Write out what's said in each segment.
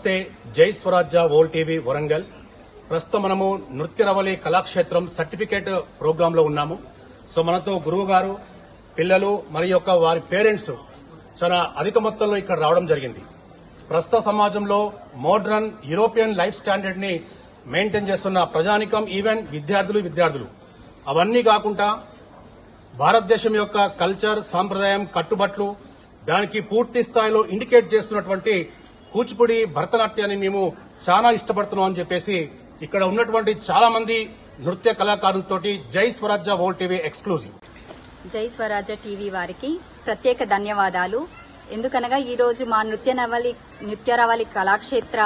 నమస్తే. జై స్వరాజ్య world TV Warangal. ప్రస్తుతం మనము నృత్య రవళి కళాక్షేత్రం సర్టిఫికేట్ ప్రోగ్రామ్ లో ఉన్నాము. సో మనతో గురువు గారు, పిల్లలు మరియు వారి పేరెంట్స్ చాలా అధిక మొత్తంలో ఇక్కడ రావడం జరిగింది. ప్రస్తుత సమాజంలో మోడ్రన్ యూరోపియన్ లైఫ్ స్టాండర్డ్ ని మెయింటైన్ చేస్తున్న ప్రజానికం, ఈవెన్ విద్యార్థులు అవన్నీ కాకుండా భారతదేశం యొక్క కల్చర్, సాంప్రదాయం, కట్టుబట్లు దానికి పూర్తి స్థాయిలో ఇండికేట్ చేస్తున్నటువంటి కూచిపూడి భరతనాట్యాన్ని మేము చాలా ఇష్టపడుతున్నాం అని చెప్పేసి ఇక్కడ ఉన్నటువంటి చాలా మంది నృత్య కళాకారులతోటి జై స్వరాజ్య వరల్డ్ టీవీ ఎక్స్క్లూజివ్. జై స్వరాజ్య టీవీ వారికి ప్రత్యేక ధన్యవాదాలు. ఎందుకనగా ఈ రోజు మా నృత్య రవళి కళాక్షేత్ర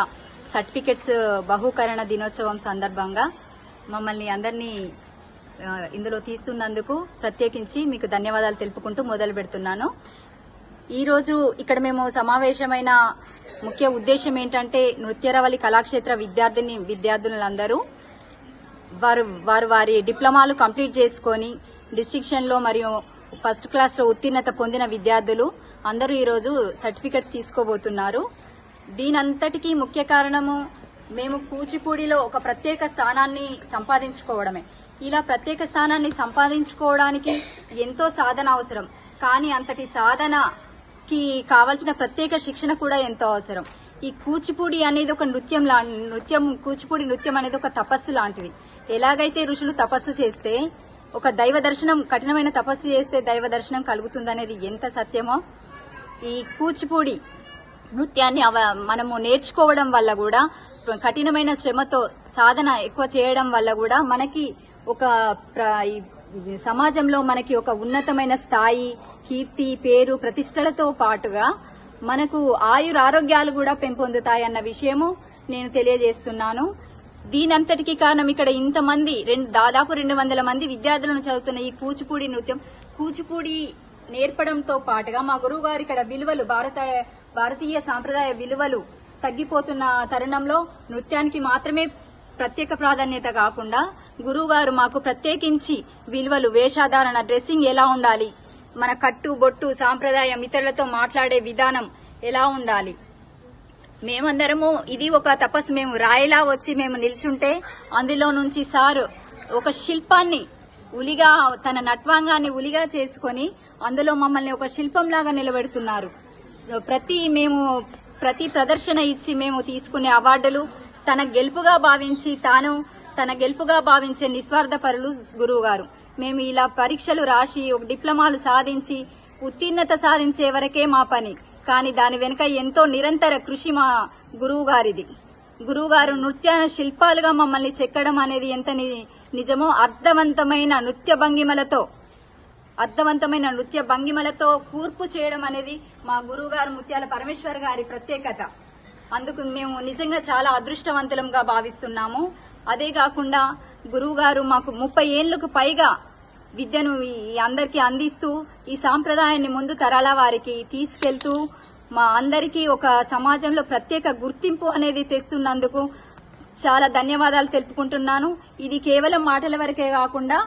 సర్టిఫికెట్స్ బహుకరణ దినోత్సవం సందర్భంగా మమ్మల్ని అందరినీ ఇందులో తీస్తున్నందుకు ప్రత్యేకించి మీకు ధన్యవాదాలు తెలుపుకుంటూ మొదలు పెడుతున్నాను. ఈ రోజు ఇక్కడ మేము సమావేశమైన ముఖ్య ఉద్దేశం ఏంటంటే నృత్య రవళి కళాక్షేత్ర విద్యార్థులందరూ వారి డిప్లొమాలు కంప్లీట్ చేసుకొని డిస్టింక్షన్ లో మరియు ఫస్ట్ క్లాస్ లో ఉత్తీర్ణత పొందిన విద్యార్థులు అందరూ ఈ రోజు సర్టిఫికెట్స్ తీసుకోబోతున్నారు. దీనంతటికీ ముఖ్య కారణము మేము కూచిపూడిలో ఒక ప్రత్యేక స్థానాన్ని సంపాదించుకోవడమే. ఇలా ప్రత్యేక స్థానాన్ని సంపాదించుకోవడానికి ఎంతో సాధన అవసరం, కానీ అంతటి సాధనకి కావలసిన ప్రత్యేక శిక్షణ కూడా ఎంతో అవసరం. ఈ కూచిపూడి అనేది ఒక కూచిపూడి నృత్యం అనేది ఒక తపస్సు లాంటిది. ఎలాగైతే ఋషులు తపస్సు చేస్తే ఒక దైవ దర్శనం, కఠినమైన తపస్సు చేస్తే దైవ దర్శనం కలుగుతుందనేది ఎంత సత్యమో, ఈ కూచిపూడి నృత్యాన్ని మనము నేర్చుకోవడం వల్ల కూడా, కఠినమైన శ్రమతో సాధన ఎక్కువ చేయడం వల్ల కూడా మనకి ఒక సమాజంలో మనకి ఒక ఉన్నతమైన స్థాయి, కీర్తి, పేరు, ప్రతిష్టలతో పాటుగా మనకు ఆరోగ్యాలు కూడా పెంపొందుతాయన్న విషయము నేను తెలియజేస్తున్నాను. దీనంతటికీ కారణం ఇక్కడ ఇంతమంది దాదాపు 200 మంది విద్యార్థులను చదువుతున్న ఈ కూచిపూడి నృత్యం, కూచిపూడి నేర్పడంతో పాటుగా మా గురువు గారు ఇక్కడ విలువలు, భారతీయ సాంప్రదాయ విలువలు తగ్గిపోతున్న తరుణంలో నృత్యానికి మాత్రమే ప్రత్యేక ప్రాధాన్యత కాకుండా గురువు గారు మాకు ప్రత్యేకించి విలువలు, వేషధారణ, డ్రెస్సింగ్ ఎలా ఉండాలి, మన కట్టు బొట్టు సాంప్రదాయం, ఇతరులతో మాట్లాడే విధానం ఎలా ఉండాలి, మేమందరము ఇది ఒక తపస్సు. మేము రాయిలా వచ్చి మేము నిల్చుంటే అందులో నుంచి సారు ఒక శిల్పాన్ని ఉలిగా, తన నట్వాంగాన్ని ఉలిగా చేసుకొని అందులో మమ్మల్ని ఒక శిల్పంలాగా నిలబెడుతున్నారు. ప్రతి ప్రదర్శన ఇచ్చి మేము తీసుకునే అవార్డులు తన గెలుపుగా భావించే నిస్వార్థపరులు గురువు గారు. మేము ఇలా పరీక్షలు రాసి ఒక డిప్లొమాలు సాధించి ఉత్తీర్ణత సాధించే వరకే మా పని, కానీ దాని వెనుక ఎంతో నిరంతర కృషి మా గురువు గారిది. గురువు గారు నృత్య శిల్పాలుగా మమ్మల్ని చెక్కడం అనేది ఎంత నిజమో, అర్థవంతమైన నృత్య భంగిమలతో కూర్పు చేయడం అనేది మా గురువు గారు ముత్యాల పరమేశ్వర్ గారి ప్రత్యేకత. అందుకు మేము నిజంగా చాలా అదృష్టవంతులంగా భావిస్తున్నాము. అదే కాకుండా గురువు గారు మాకు 30 ఏళ్లకు పైగా విద్యను అందరికీ అందిస్తూ ఈ సాంప్రదాయాన్ని ముందు తరాల వారికి తీసుకెళ్తూ మా అందరికీ ఒక సమాజంలో ప్రత్యేక గుర్తింపు అనేది తెస్తున్నందుకు చాలా ధన్యవాదాలు తెలుపుకుంటున్నాను. ఇది కేవలం మాటల వరకే కాకుండా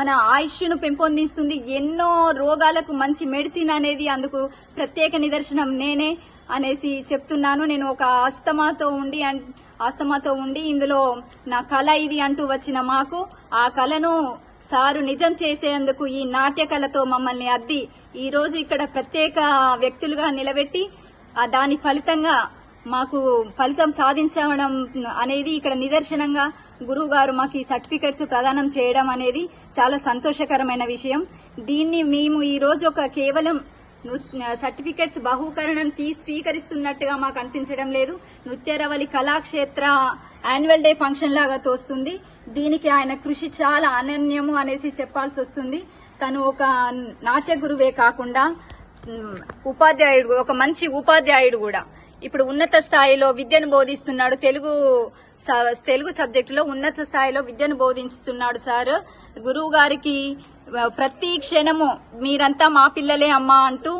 మన ఆయుష్ను పెంపొందిస్తుంది. ఎన్నో రోగాలకు మంచి మెడిసిన్ అనేది అందుకు ప్రత్యేక నిదర్శనం నేనే అనేసి చెప్తున్నాను. నేను ఒక ఆస్తమాతో ఉండి ఇందులో నా కళ ఇది అంటూ వచ్చిన మాకు ఆ కళను సారు నిజం చేసేందుకు ఈ నాట్య కళతో మమ్మల్ని అద్ది ఈ రోజు ఇక్కడ ప్రత్యేక వ్యక్తులుగా నిలబెట్టి దాని ఫలితంగా మాకు ఫలితం సాధించడం అనేది ఇక్కడ నిదర్శనంగా గురువు గారు మాకు ఈ సర్టిఫికెట్స్ ప్రదానం చేయడం అనేది చాలా సంతోషకరమైన విషయం. దీన్ని మేము ఈ రోజు ఒక కేవలం సర్టిఫికెట్స్ బహుకరణం స్వీకరిస్తున్నట్టుగా మాకు అనిపించడం లేదు. నృత్య Ravali Kalakshetra annual day function లాగా తోస్తుంది. దీనికి ఆయన కృషి చాలా అనన్యము అనేసి చెప్పాల్సి వస్తుంది. తను ఒక నాట్య గురువే కాకుండా ఉపాధ్యాయుడు, ఒక మంచి ఉపాధ్యాయుడు కూడా. ఇప్పుడు ఉన్నత స్థాయిలో విద్యను బోధిస్తున్నాడు. తెలుగు సబ్జెక్టులో ఉన్నత స్థాయిలో విద్యను బోధిస్తున్నాడు సార్. గురువు గారికి ప్రతి క్షణము మీరంతా మా పిల్లలే అమ్మా అంటూ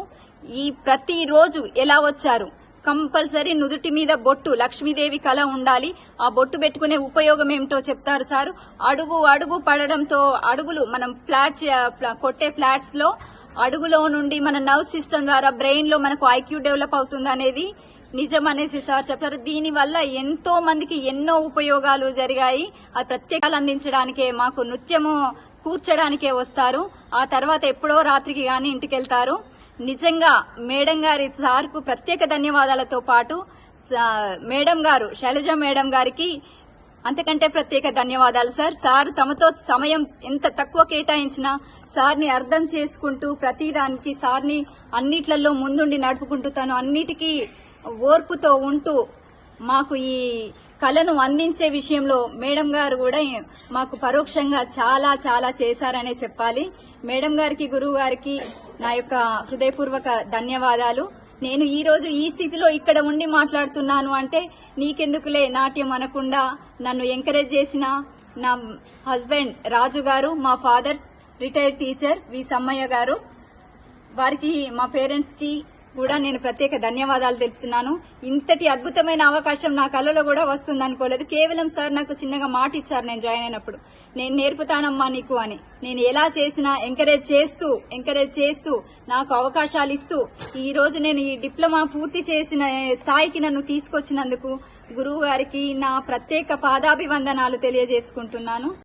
ఈ ప్రతి రోజు ఎలా వచ్చారు, కంపల్సరీ నుదుటి మీద బొట్టు, లక్ష్మీదేవి కళ ఉండాలి. ఆ బొట్టు పెట్టుకునే ఉపయోగం ఏమిటో చెప్తారు సార్. అడుగు పడడంతో అడుగులు మనం కొట్టే ఫ్లాట్స్ లో అడుగులో నుండి మన నర్వ్ సిస్టమ్ ద్వారా బ్రెయిన్ లో మనకు ఐక్యూ డెవలప్ అవుతుంది అనేది నిజం అనేసి సార్ చెప్తారు. దీని వల్ల ఎంతో మందికి ఎన్నో ఉపయోగాలు జరిగాయి. ఆ ప్రత్యేకాలు అందించడానికే మాకు నృత్యము కూర్చడానికే వస్తారు. ఆ తర్వాత ఎప్పుడో రాత్రికి గాని ఇంటికి వెళ్తారు. నిజంగా మేడం గారి సార్కు ప్రత్యేక ధన్యవాదాలతో పాటు మేడం గారు శైలజ మేడం గారికి అంతకంటే ప్రత్యేక ధన్యవాదాలు సార్. సార్ తమతో సమయం ఎంత తక్కువ కేటాయించినా సార్ని అర్థం చేసుకుంటూ ప్రతిదానికి సార్ని అన్నిట్లలో ముందుండి నడుపుకుంటూ తను అన్నిటికీ ఓర్పుతో ఉంటూ మాకు ఈ కళను అందించే విషయంలో మేడం గారు కూడా మాకు పరోక్షంగా చాలా చాలా చేశారనే చెప్పాలి. మేడం గారికి, గురువు గారికి నా యొక్క హృదయపూర్వక ధన్యవాదాలు. నేను ఈ రోజు ఈ స్థితిలో ఇక్కడ ఉండి మాట్లాడుతున్నాను అంటే నీకెందుకులే నాట్యం అనకుండా నన్ను ఎంకరేజ్ చేసిన నా హస్బెండ్ రాజు గారు, మా ఫాదర్ రిటైర్డ్ టీచర్ వి సమ్మయ్య గారు, వారికి మా పేరెంట్స్ కి కూడా నేను ప్రత్యేక ధన్యవాదాలు తెలుపుతున్నాను. ఇంతటి అద్భుతమైన అవకాశం నా కళలో కూడా వస్తుంది అనుకోలేదు. కేవలం సార్ నాకు చిన్నగా మాట ఇచ్చారు నేను జాయిన్ అయినప్పుడు, నేను నేర్పుతానమ్మా నీకు అని. నేను ఎలా చేసినా ఎంకరేజ్ చేస్తూ నాకు అవకాశాలు ఇస్తూ ఈ రోజు నేను ఈ డిప్లొమా పూర్తి చేసిన స్థాయికి నన్ను తీసుకొచ్చినందుకు గురువు గారికి నా ప్రత్యేక పాదాభివందనాలు తెలియజేసుకుంటున్నాను.